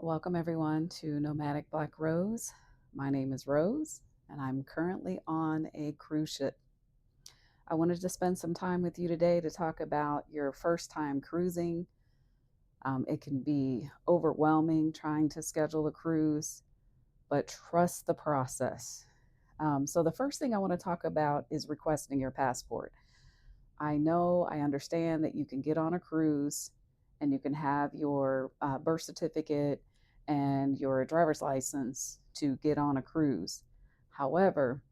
Welcome, everyone, to Nomadic Black Rose. My name is Rose, and I'm currently on a cruise ship. I wanted to spend some time with you today to talk about your first time cruising. It can be overwhelming trying to schedule a cruise, but trust the process. So, the first thing I want to talk about is requesting your passport. I understand that you can get on a cruise and you can have your birth certificate and your driver's license to get on a cruise. However,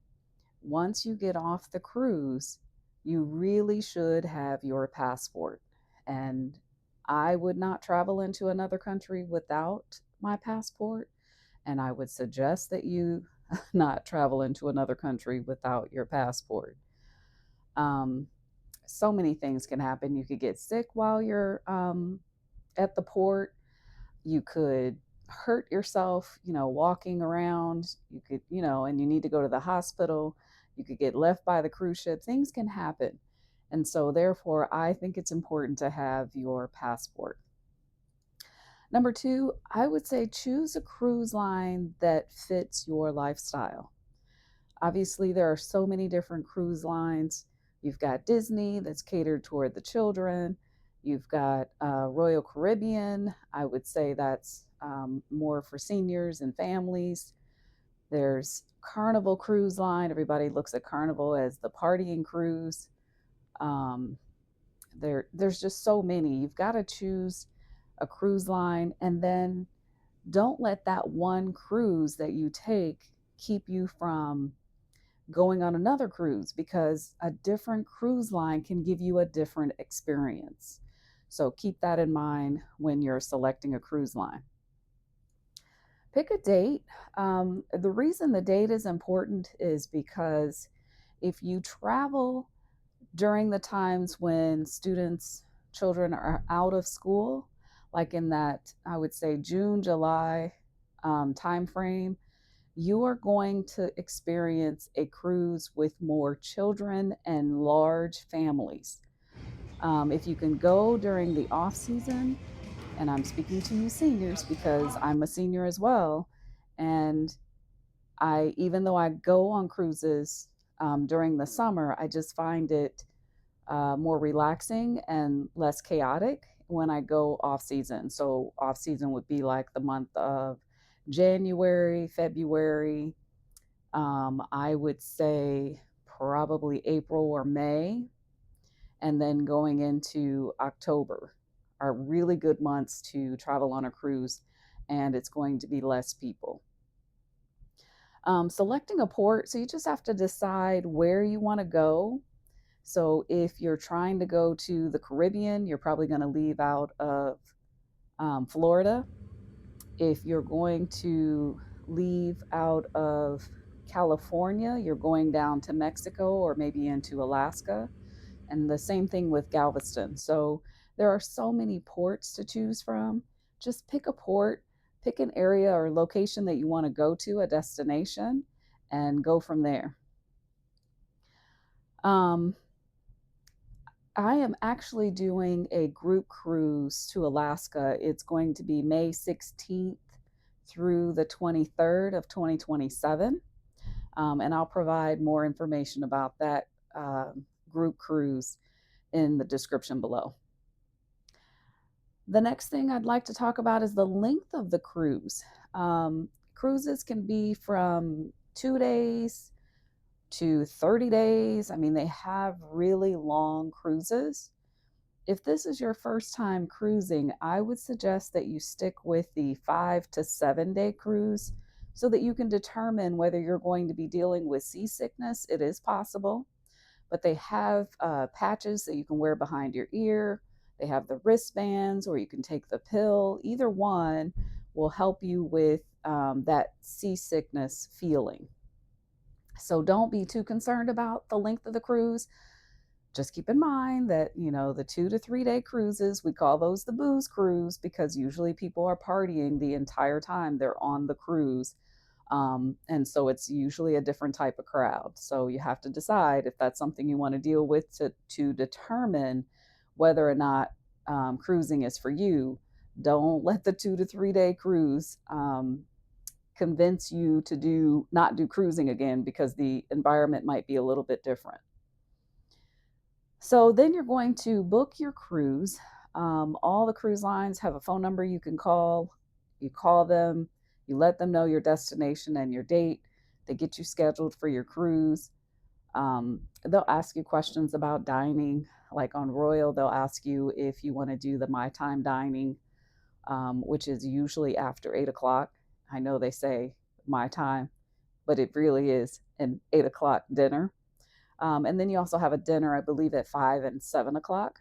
once you get off the cruise, you really should have your passport. And I would not travel into another country without my passport. And I would suggest that you not travel into another country without your passport. Um, so many things can happen. You could get sick while you're at the port. You could hurt yourself, walking around. You could, and you need to go to the hospital. You could get left by the cruise ship. Things can happen. And so, therefore, I think it's important to have your passport. Number two, I would say choose a cruise line that fits your lifestyle. Obviously, there are so many different cruise lines. You've got Disney that's catered toward the children. You've got Royal Caribbean. I would say that's more for seniors and families. There's Carnival Cruise Line. Everybody looks at Carnival as the partying cruise. Um, there's just so many. You've got to choose a cruise line, and then don't let that one cruise that you take keep you from going on another cruise, because a different cruise line can give you a different experience. So keep that in mind when you're selecting a cruise line. Pick a date. The reason the date is important is because if you travel during the times when children are out of school, like in that, I would say June, July time frame, you are going to experience a cruise with more children and large families. If you can go during the off season, and I'm speaking to you seniors because I'm a senior as well, and even though I go on cruises during the summer, I just find it more relaxing and less chaotic when I go off season. So off season would be like the month of January, February, I would say probably April or May, and then going into October are really good months to travel on a cruise, and it's going to be less people. Selecting a port, so you just have to decide where you want to go. So if you're trying to go to the Caribbean, you're probably going to leave out of Florida. If you're going to leave out of California, you're going down to Mexico or maybe into Alaska. And the same thing with Galveston. So there are so many ports to choose from. Just pick a port, pick an area or location that you want to go to, a destination, and go from there. Um, I am actually doing a group cruise to Alaska. It's going to be May 16th through the 23rd of 2027. And I'll provide more information about that group cruise in the description below. The next thing I'd like to talk about is the length of the cruise. Cruises can be from 2 days to 30 days. I mean, they have really long cruises. If this is your first time cruising, I would suggest that you stick with the 5 to 7 day cruise so that you can determine whether you're going to be dealing with seasickness. It is possible, but they have patches that you can wear behind your ear. They have the wristbands, or you can take the pill. Either one will help you with that seasickness feeling. So don't be too concerned about the length of the cruise. Just keep in mind that, the 2 to 3 day cruises, we call those the booze cruise because usually people are partying the entire time they're on the cruise. And so it's usually a different type of crowd. So you have to decide if that's something you want to deal with to determine whether or not cruising is for you. Don't let the 2 to 3 day cruise convince you to do not do cruising again because the environment might be a little bit different. So then you're going to book your cruise. All the cruise lines have a phone number you can call. You call them, you let them know your destination and your date. They get you scheduled for your cruise. They'll ask you questions about dining. Like on Royal, they'll ask you if you want to do the My Time dining, which is usually after 8 o'clock. I know they say my time, but it really is an 8 o'clock dinner. And then you also have a dinner, I believe, at 5 and 7 o'clock.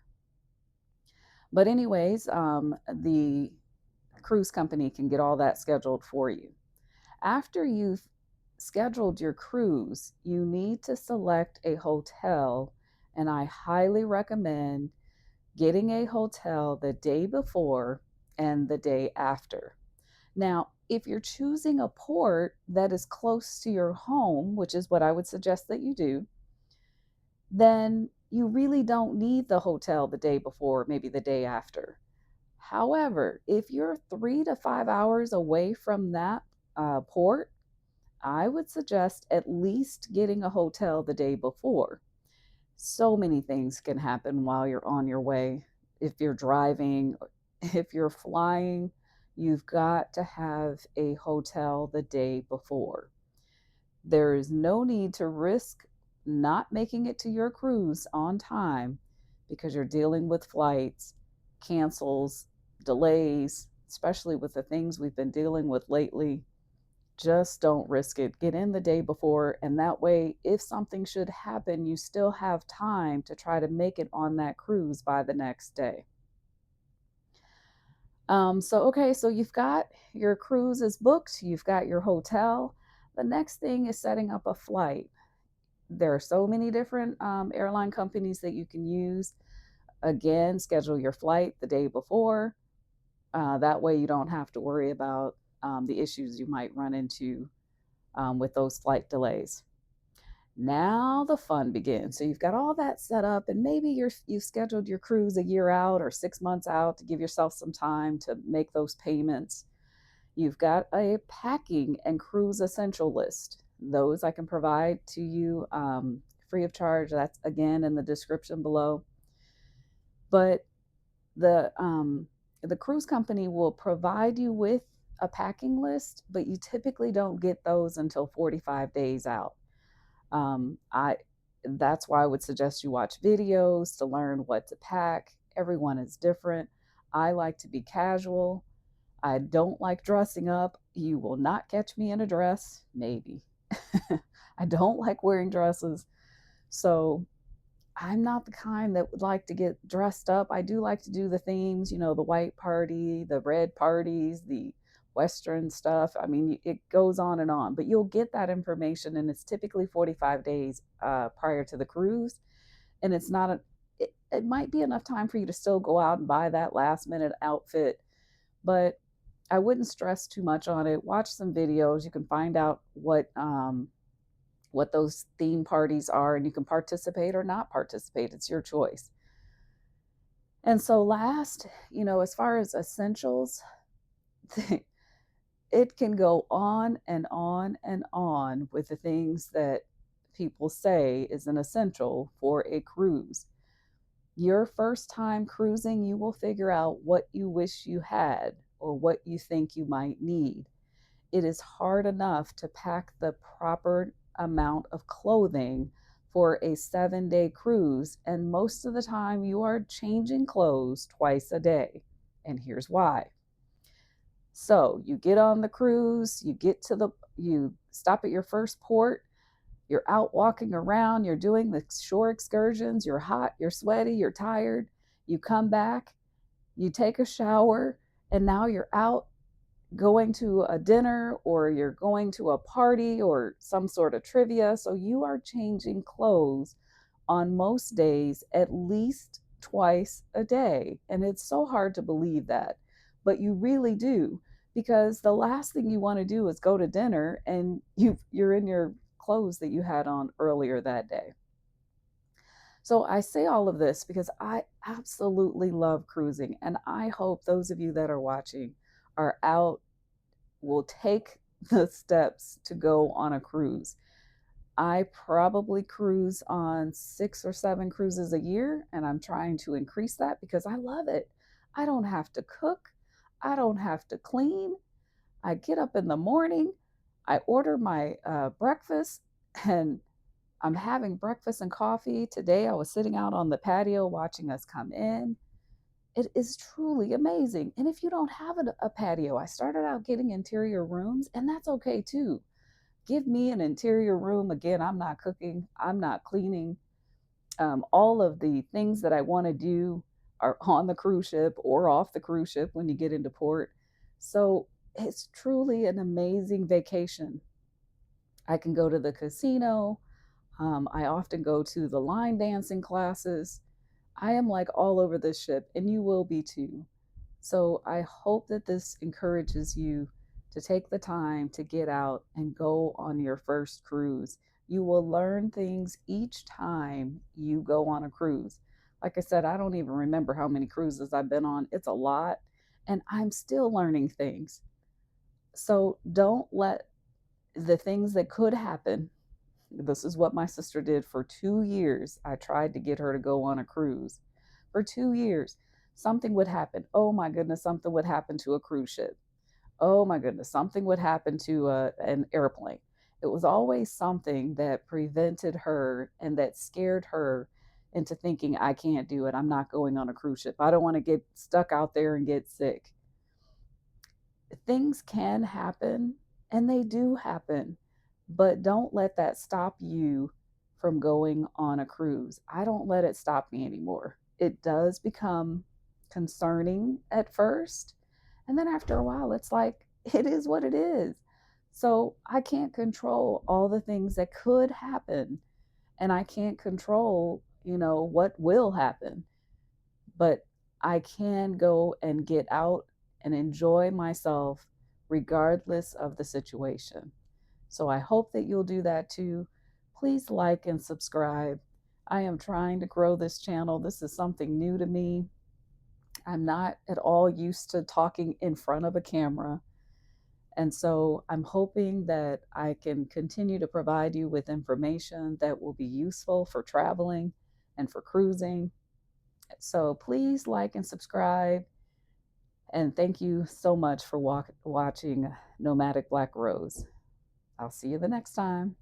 But, anyways, the cruise company can get all that scheduled for you. After you've scheduled your cruise, you need to select a hotel, and I highly recommend getting a hotel the day before and the day after. Now, if you're choosing a port that is close to your home, which is what I would suggest that you do, then you really don't need the hotel the day before, maybe the day after. However, if you're 3 to 5 hours away from that port, I would suggest at least getting a hotel the day before. So many things can happen while you're on your way. If you're driving, if you're flying, you've got to have a hotel the day before. There is no need to risk not making it to your cruise on time because you're dealing with flights, cancels, delays, especially with the things we've been dealing with lately. Just don't risk it. Get in the day before, and that way, if something should happen, you still have time to try to make it on that cruise by the next day. So you've got your cruise is booked, you've got your hotel. The next thing is setting up a flight. There are so many different airline companies that you can use. Again, schedule your flight the day before. That way, you don't have to worry about the issues you might run into with those flight delays. Now the fun begins. So you've got all that set up, and maybe you've scheduled your cruise a year out or 6 months out to give yourself some time to make those payments. You've got a packing and cruise essential list. Those I can provide to you free of charge. That's again in the description below. But the cruise company will provide you with a packing list, but you typically don't get those until 45 days out. I That's why I would suggest you watch videos to learn what to pack. Everyone is different. I like to be casual. I don't like dressing up. You will not catch me in a dress, maybe. I don't like wearing dresses. So I'm not the kind that would like to get dressed up. I do like to do the themes, the white party, the red parties, the Western stuff. I mean, it goes on and on, but you'll get that information, and it's typically 45 days prior to the cruise. And it's not it might be enough time for you to still go out and buy that last minute outfit, but I wouldn't stress too much on it. Watch some videos. You can find out what those theme parties are, and you can participate or not participate. It's your choice. And so, last, as far as essentials, it can go on and on and on with the things that people say is an essential for a cruise. Your first time cruising, you will figure out what you wish you had or what you think you might need. It is hard enough to pack the proper amount of clothing for a 7 day cruise, and most of the time you are changing clothes twice a day. And here's why. So you get on the cruise, you stop at your first port, you're out walking around, you're doing the shore excursions, you're hot, you're sweaty, you're tired. You come back, you take a shower, and now you're out going to a dinner, or you're going to a party or some sort of trivia. So you are changing clothes on most days at least twice a day. And it's so hard to believe that, but you really do, because the last thing you want to do is go to dinner and you're in your clothes that you had on earlier that day. So I say all of this because I absolutely love cruising, and I hope those of you that are watching are out, will take the steps to go on a cruise. I probably cruise on 6 or 7 cruises a year, and I'm trying to increase that because I love it. I don't have to cook, I don't have to clean. I get up in the morning, I order my breakfast, and I'm having breakfast and coffee. Today I was sitting out on the patio watching us come in. It is truly amazing. And if you don't have a patio, I started out getting interior rooms, and that's okay too. Give me an interior room. Again, I'm not cooking, I'm not cleaning. All of the things that I want to do are on the cruise ship or off the cruise ship when you get into port. So it's truly an amazing vacation. I can go to the casino. I often go to the line dancing classes. I am like all over this ship, and you will be too. So I hope that this encourages you to take the time to get out and go on your first cruise. You will learn things each time you go on a cruise. Like I said, I don't even remember how many cruises I've been on. It's a lot, and I'm still learning things. So don't let the things that could happen. This is what my sister did for 2 years. I tried to get her to go on a cruise for 2 years. Something would happen. Oh my goodness, something would happen to a cruise ship. Oh my goodness, something would happen to an airplane. It was always something that prevented her and that scared her into thinking, I can't do it. I'm not going on a cruise ship. I don't want to get stuck out there and get sick. Things can happen, and they do happen, but don't let that stop you from going on a cruise. I don't let it stop me anymore. It does become concerning at first, and then after a while it's like it is what it is. So I can't control all the things that could happen, and I can't control, what will happen, but I can go and get out and enjoy myself regardless of the situation. So I hope that you'll do that too. Please like and subscribe. I am trying to grow this channel. This is something new to me. I'm not at all used to talking in front of a camera. And so I'm hoping that I can continue to provide you with information that will be useful for traveling and for cruising. So please like and subscribe. And thank you so much for watching Nomadic Black Rose. I'll see you the next time.